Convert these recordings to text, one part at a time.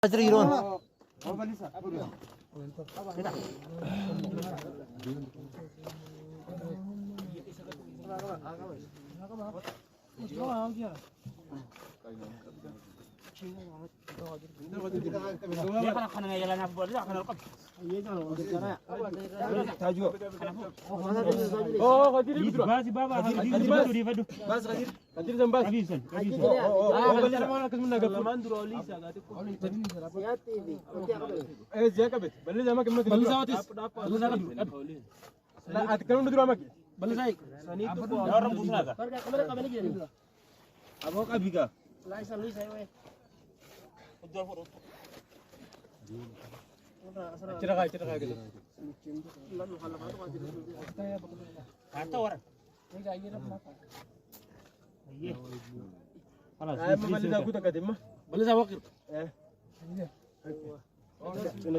Ajri Iron.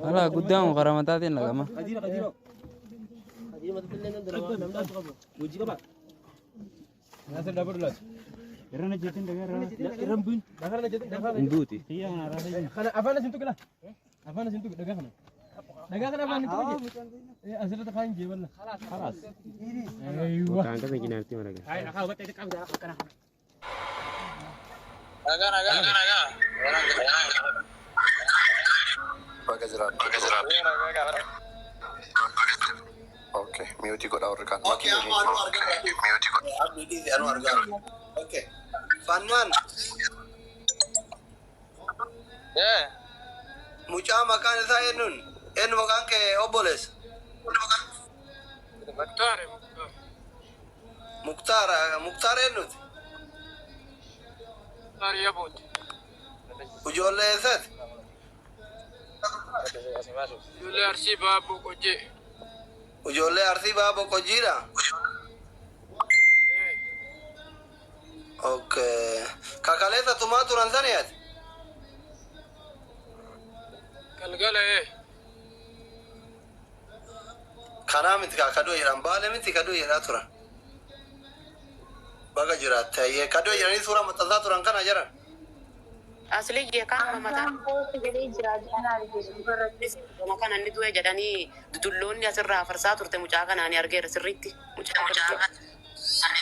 Ala قدام غرامتاتين لك ما نبوتي Oke, mute kok dah rekan. Oke, anu harga. Mute kok. Abdi di anu harga. Oke. Fanman. Ya. Mucha makan saya nun. En makan ke oboles. Mukhtar enut. Maria Bot. Ujolle esat. Yule arsi babu koje. Ujolle arsi babo kojira. Oke. Kakaleta tomatu ranzaniat. Kalgala Kana miti kakadu iran bale miti kadu iratura. Baga jirata ye kadu irani sura matazaturan kana jaran. Asli dia kan mata jadi jirajana makan andi dua jadani dulun ya serra farsa turte mucakan ani arger serriti mucakan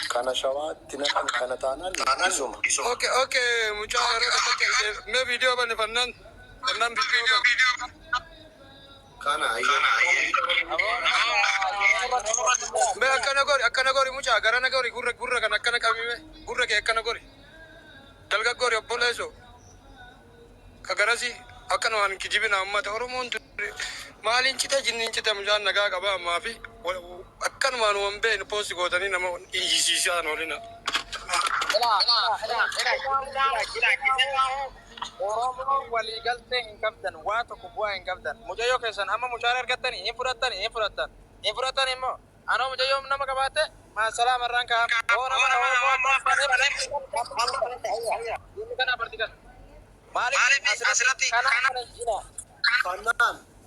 Kana shawa tinakan kana tanan. Oke, mucha me video ban fannan video. Kana ayo. Me akana gori mucha garana gori gurra kan akana kami me gurra ke akana gori. Dalga gori oppoleso. Kagarasi akana wan kijibina amma ta oromon malin cita jinnin cita mujan naga gaba mafi akkan man won be no posi godani nama isisa no lina oromo wali galte in kabdan wato ko bua in kabdan mujayo kesan amma mujarar gattani infuratan immo ano mujayo nama kabate ma salam ranka ora ini kana partikan Malik asilati kana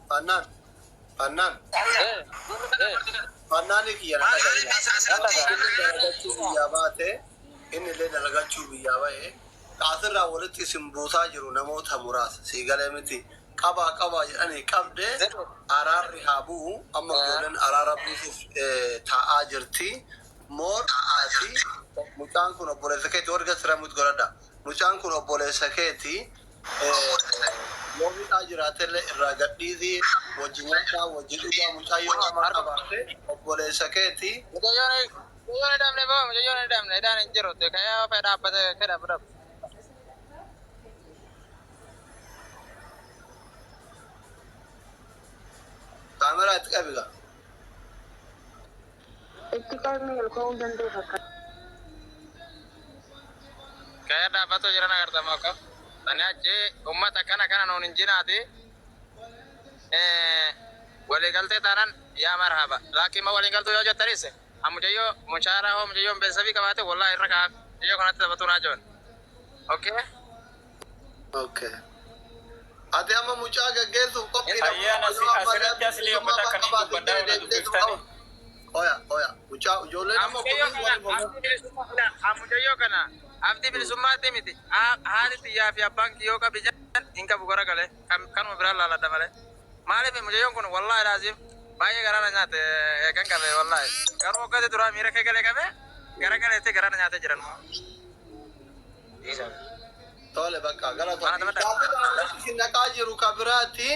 Fannan. Fannan ki yana da ya bate inni le dalaga chubi ya bae kasira walati simbusa jiru namota muras sigale miti qaba ani qabde arar rihabu amma golen arara bisif ta ajirti mor aji mutan kuno bole saketi orga siramut gorada mutan kuno bole saketi Yogi tajiraatelle irraa gadhiisii wajjin nyaata wajjin dhugaa mucayyoo amma qabaate obbolee sakeeti. Mujayyoon damne daan hin jiru kaya fedha dhaabbate kedha bira. Kaameraa itti qabiga. itti qalmi ilkoon danda'u fakkaata. Kaya dhaabbatu jiran agartama akka. Tani achi ummata kana non injinaati waligalte tanan ya marhaba lakin ma waligalto yo jattarise amujayyo mushara ho mujayyo besabi kabate wallahi raka yo kanat tabatuna jon okay ate amma muchaga gezu kopi ayyana asirati asli ummata kan bandara duftani oya mucha ujole na amujayyo kana abdi bil summati miti haali tiya fi banki yo kabija إنك بقرا قاله كان مبرر لا دمله ما له بمجيون كون والله لازم باي قرانا نات كان كذا والله كان وقت ترى ميرا كذا كذا قرا تي قرانا نات جرن tole bakka galatoon isin naqaa jiru kabiraatti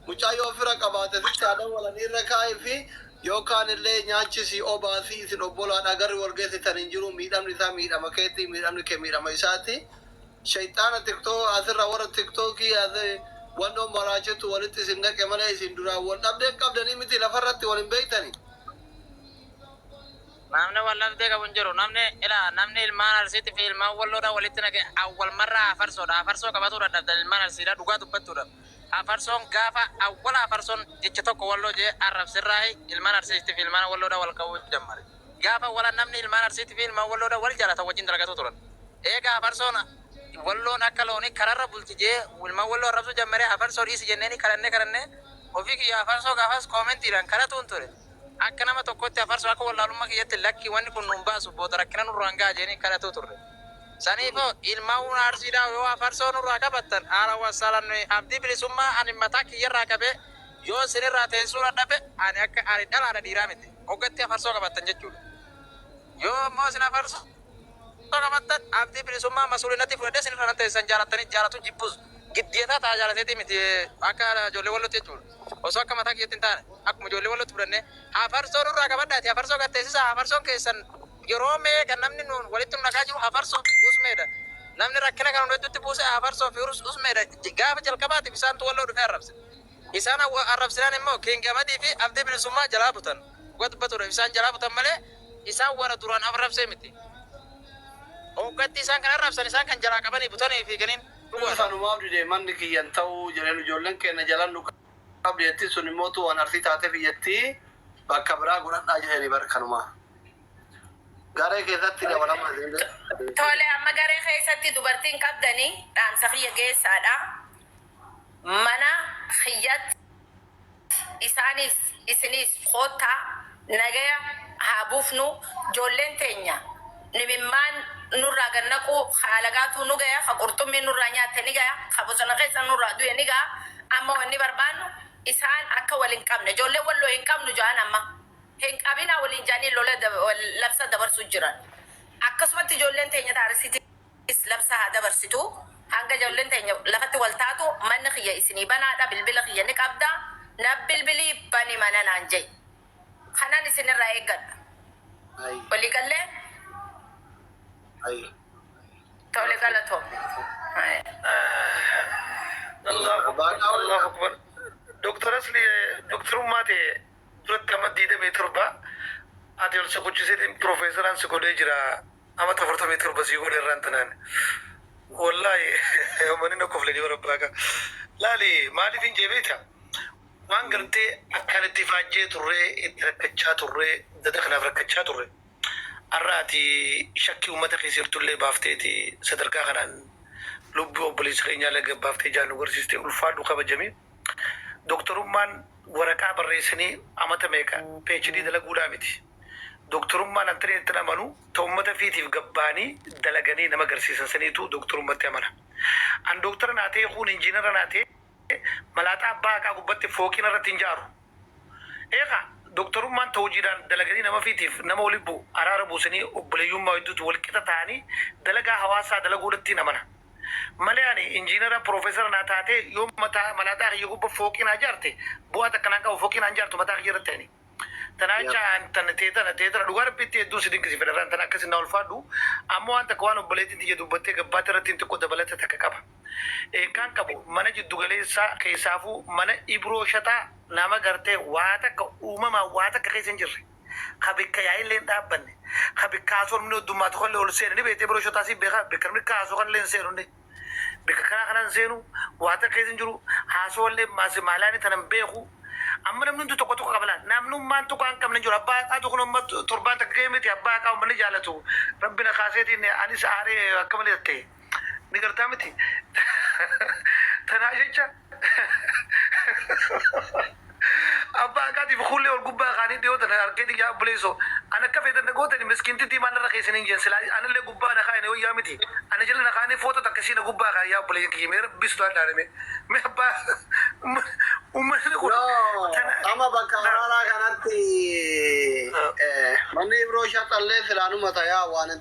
mucaayoo ofirra qabaate fichaadhaan walanii irra kaa'ee fi yookaan illee nyaachisi obaasii isin obbolaadha garri wal geessitan hin jiru miidhamni isaa miidhama keetti miidhamni kee miidhama isaati shayxaana tiktoo asirra warra tiktookii wannoo maraachetu walitti isin naqe malee isin duraan wal dhabdee qabdanii miti lafarratti wal hin beektani. namne wallan de ka bunjero namne ilman arsiti fi ilman wallo da walitina ke awwal marra afarso ka batura da ilman arsida duga dubbatura afarson gafa awwala afarson jecha tokko wallo je arab sirrahi ilman arsiti fi ilman wallo da wal kawu jammar gafa wala namne ilman arsiti fi ilman wallo da wal jalata wajin dalagatu turan ega afarsona wallo nakaloni kararra bulti je ilman wallo arabsu jammare afarso isi jenneni karanne ofiki afarso gafas comment iran karatun tore akka nama tokkotti afarso akka wallaalummaa kiyyatti lakki wanni kun nun baasu booda rakkina nurraan gaa jeeni kadhatu turre saniifoo ilmaa'uun aarsiidhaa yoo afarsoo nurraa qabattan haala wasaalan abdii bilisummaa ani mataa kiyyarraa qabe yoo sinirraa teessuudha dhabe ani akka ani dhalaadha dhiiraa miti hoggatti afarsoo qabattan jechuudha yoo immoo sin afarsoo qabattan abdii bilisummaa masuulinatti fudhadhee sinirraa teessan jaalattanii jaalatu jibbus giddeetaa taa jaalateeti miti akka ijoollee wallotti jechuudha osoo akka mataa kiyyatti hin taane akkuma ijoollee wallotti fudhannee afarsoo nurraa qabadhaati afarsoo gatteessisa afarsoon keessan yeroo meeqa namni nuun walitti nu nagaa jiru afarsoo usmeedha namni rakkina kan hundatti buuse afarsoo fi usmeedha gaafa jalqabaatiif isaan walloo dhufee arrabse isaan arrabsinaan immoo kiingamadii fi abdii bilisummaa jalaa butan godbatudha isaan jalaa butan malee isaan warra duraan arrabsee miti hoggatti isaan kan arrabsan isaan kan jalaa qabanii butanii fi ganiin dhugumaaf dide manni kiyyan ta'uu jedhan ijoolleen keenya jalan nu qabdeetti sun immoo tu waan arsii taate biyyatti bakka biraa godhadhaa jedhanii barkanumaa garee keessatti dabalama tole amma garee keessatti dubartiin qabdanii dhaamsa kiyya geessaadha mana kiyyatti isaanis isinis koottaa nagaya haa buufnu ijoolleen teenya nimimmaan nurraa gannaqu haalagaatu nu gaya ka qurxummii nurraa nyaatte ni gaya ka bosona keessa nurraa du'e ni gaya amma wanni barbaannu isaan akka wal hin qabne ijoollee walloo hin qabnu ja'an amma hin qabina waliin jaanii lola labsa dabarsuu jiran akkasumatti ijoolleen teenya taarisitis labsa haa dabarsitu hanga ijoolleen teenya lafatti wal taatu manni kiyya isinii banaadha bilbila kiyya ni qabda na bilbilii bani mana naan jee kanaan isinirraa eeggadha walii gallee tole galatoo الله أكبر دكتور أصلي دكتور ماتي رد كم ديده متربا هذا يرسل كل شيء بروفيسور أنس كله جرا أما تفرط متر بس يقول الرانتنان والله يومني نكفل جوا ربك لا لي ما لي فين جيبتها ما قلت أكلت فاجئ ترى إتركتشا ترى دخلنا فركتشا ترى الراتي شكي ومتى خسر تلي بافتي صدرك خنان لبو بوليس خينيا لقى بافتي جانو ورسيستي الفادو خبر جميل دكتور مان ورقة بريسني أمتى ميكا PhD دلقولا متي دكتور مان أنتري تنامنو تومتا فيتي في قباني دلقاني نما قرسيسا سنيتو دكتور مان تيمانا أن دكتور ناتي يخون انجينر ناتي ملاتا باكا قبتي فوقنا رتنجارو إيقا دكتور مان توجيران دلقاني نما فيتي نما ولبو أراربو سني وبليوم ما يدوت والكتا تاني دلقا حواسا دلقولتي نمانا ملياني انجينير بروفيسور ناتاتي يوم متى ملاتا يغوب فوقين اجارتي بوات كنانكا فوقين انجارتو متى غيرتني تناجا انت تيتر دوار بيتي دو سيدين كسي فدران تناكس نول فادو امو انت كوانو بليتي تي دوبتي غباترتين تكو دبلت تككبا اي كان كبو منج دوغليسا كيسافو من ابرو شتا ناما غرتي واتا اومما واتا كيسنجر خبيك ياي لين دابن خبيك كاسور منو دوما تخول لول سيرني بيتي برو شتا سي بيخا بكرمي كاسو كان لين سيروني بكرا كان زينو واتا كيسنجرو حاسول ماس مالاني تنم بيخو امنا من تو تو قبل نامنو ما تو كان كم نجور ابا ادو كن ما تربان تكيمتي ابا كاو من جالتو ربنا خاصيتي اني ساري كملتي نغرتامتي تناجيچا أبا قاعد يقول لي والجبا خاني ديو تنا أركيد يا بليسو أنا كيف إذا نقول تاني مسكين تدي ما نرخي سنين جنس لا أنا اللي جبا أنا خاين ويا متي أنا جلنا كاني فوتو تكسينا قبا كايا بلين كيمير بيستوى دارمي ما با وما نقول أما بكارا كانت مني بروشة الله فلانو متايا وانا